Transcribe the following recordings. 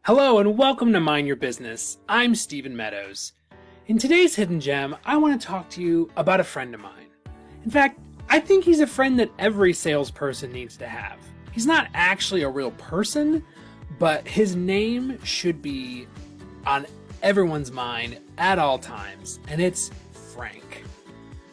Hello and welcome to Mind Your Business. I'm Stephen Meadows. In today's Hidden Gem, I want to talk to you about a friend of mine. In fact, I think he's a friend that every salesperson needs to have. He's not actually a real person, but his name should be on everyone's mind at all times, and it's Frank.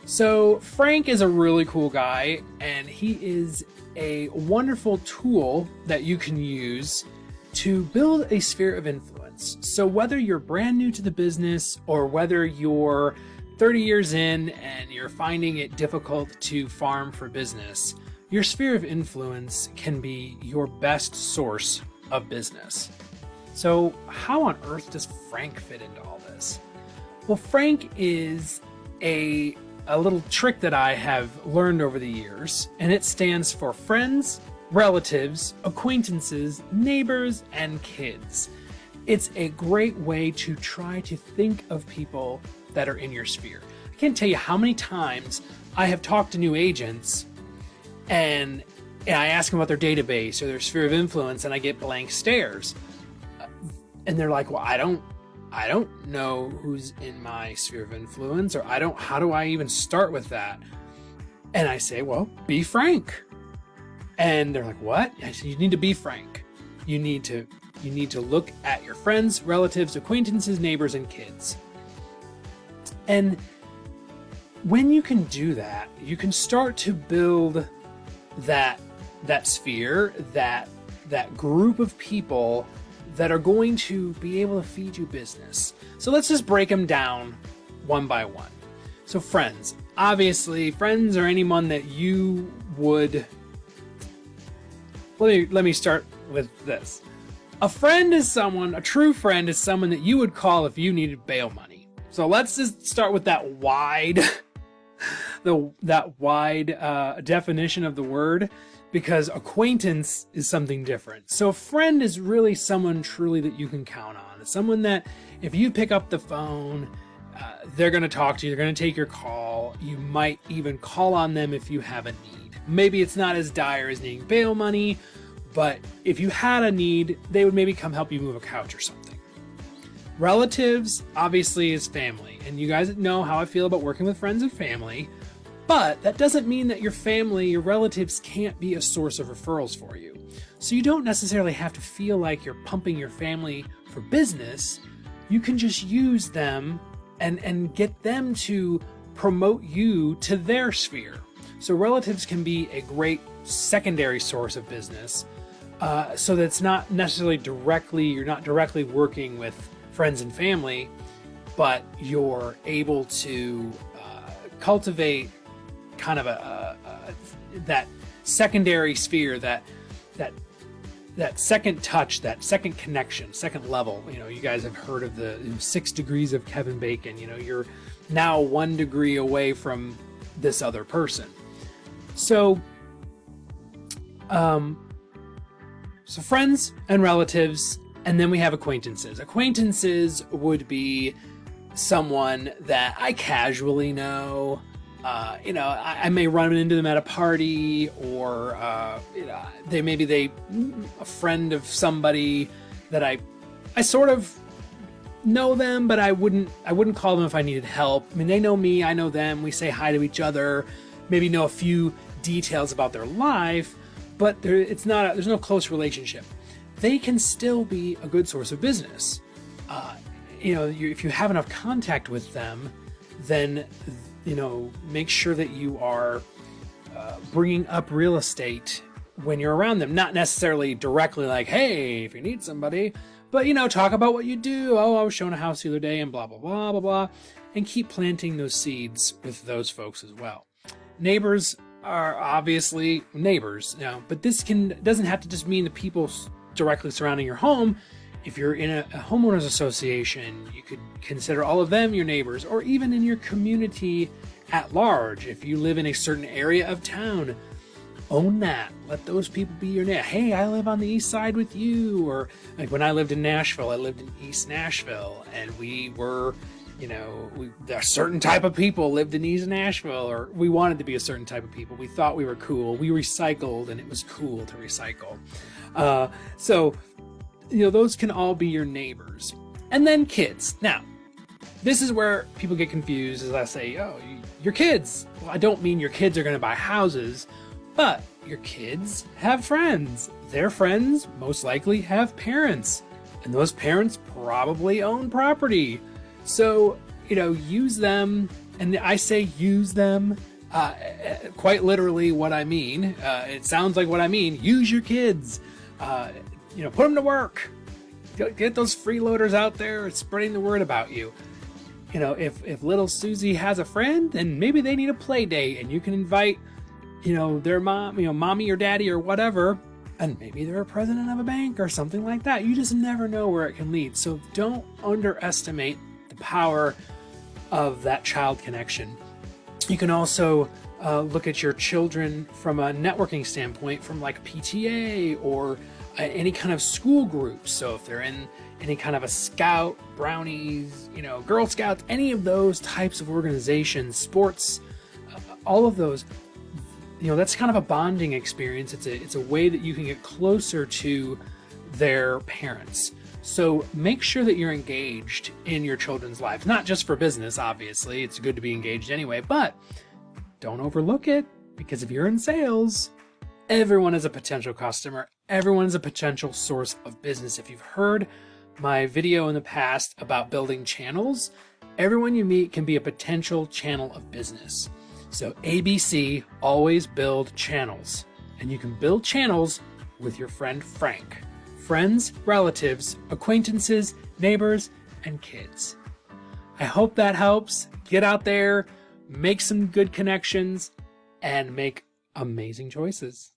So Frank is a really cool guy, and he is a wonderful tool that you can use to build a sphere of influence. So whether you're brand new to the business or whether you're 30 years in and you're finding it difficult to farm for business, your sphere of influence can be your best source of business. So how on earth does Frank fit into all this? Well, Frank is a little trick that I have learned over the years, and it stands for friends, relatives, acquaintances, neighbors, and kids. It's a great way to try to think of people that are in your sphere. I can't tell you how many times I have talked to new agents and I ask them about their database or their sphere of influence and I get blank stares. And they're like, well, I don't know who's in my sphere of influence, or how do I even start with that? And I say, well, be Frank. And they're like, what? I said, you need to be Frank. You need to look at your friends, relatives, acquaintances, neighbors, and kids. And when you can do that, you can start to build that sphere, that group of people that are going to be able to feed you business. So let's just break them down one by one. So friends, obviously, friends are anyone that you would... Let me start with this. A true friend is someone that you would call if you needed bail money. So let's just start with that wide, definition of the word, because acquaintance is something different. So a friend is really someone truly that you can count on. It's someone that if you pick up the phone, they're going to talk to you, they're going to take your call. You might even call on them if you have a need. Maybe it's not as dire as needing bail money, but if you had a need, they would maybe come help you move a couch or something. Relatives, obviously, is family. And you guys know how I feel about working with friends and family, but that doesn't mean that your family, your relatives can't be a source of referrals for you. So you don't necessarily have to feel like you're pumping your family for business. You can just use them and get them to promote you to their sphere. So relatives can be a great secondary source of business, so that's not necessarily you're not directly working with friends and family, but you're able to cultivate kind of that secondary sphere, that second touch, that second connection, second level. You know, you guys have heard of the 6 degrees of Kevin Bacon. You know, you're now 1 degree away from this other person. So friends and relatives, and then we have acquaintances. Acquaintances would be someone that I casually know. I may run into them at a party, or a friend of somebody that I sort of know them, but I wouldn't call them if I needed help. I mean, they know me, I know them. We say hi to each other. Maybe know a few details about their life, but there's no close relationship. They can still be a good source of business. If you have enough contact with them, then make sure that you are bringing up real estate when you're around them. Not necessarily directly like, hey, if you need somebody, but talk about what you do. Oh, I was shown a house the other day, and blah blah blah blah blah, and keep planting those seeds with those folks as well. Neighbors are obviously neighbors, but this doesn't have to just mean the people directly surrounding your home. If you're in a homeowners association, you could consider all of them your neighbors, or even in your community at large. If you live in a certain area of town, own that. Let those people be your neighbor. Hey, I live on the east side with you. Or like when I lived in Nashville, I lived in East Nashville, and we were a certain type of people lived in East Nashville, or we wanted to be a certain type of people. We thought we were cool. We recycled, and it was cool to recycle. So those can all be your neighbors. And then kids. Now, this is where people get confused as I say, oh, your kids. Well, I don't mean your kids are going to buy houses, but your kids have friends. Their friends most likely have parents, and those parents probably own property. So, use them, and I say use them, quite literally what I mean. It sounds like what I mean. Use your kids, put them to work. Get those freeloaders out there spreading the word about you. If little Susie has a friend, then maybe they need a play date, and you can invite, their mom, mommy or daddy or whatever, and maybe they're a president of a bank or something like that. You just never know where it can lead. So don't underestimate the power of that child connection. You can also look at your children from a networking standpoint, from like PTA or any kind of school groups. So if they're in any kind of a scout, brownies, Girl Scouts, any of those types of organizations, sports, all of those, that's kind of a bonding experience. It's a way that you can get closer to their parents. So make sure that you're engaged in your children's lives, not just for business, obviously. It's good to be engaged anyway, but don't overlook it, because if you're in sales, everyone is a potential customer. Everyone is a potential source of business. If you've heard my video in the past about building channels, everyone you meet can be a potential channel of business. So ABC, always build channels. And you can build channels with your friend Frank. Friends, relatives, acquaintances, neighbors, and kids. I hope that helps. Get out there, make some good connections, and make amazing choices.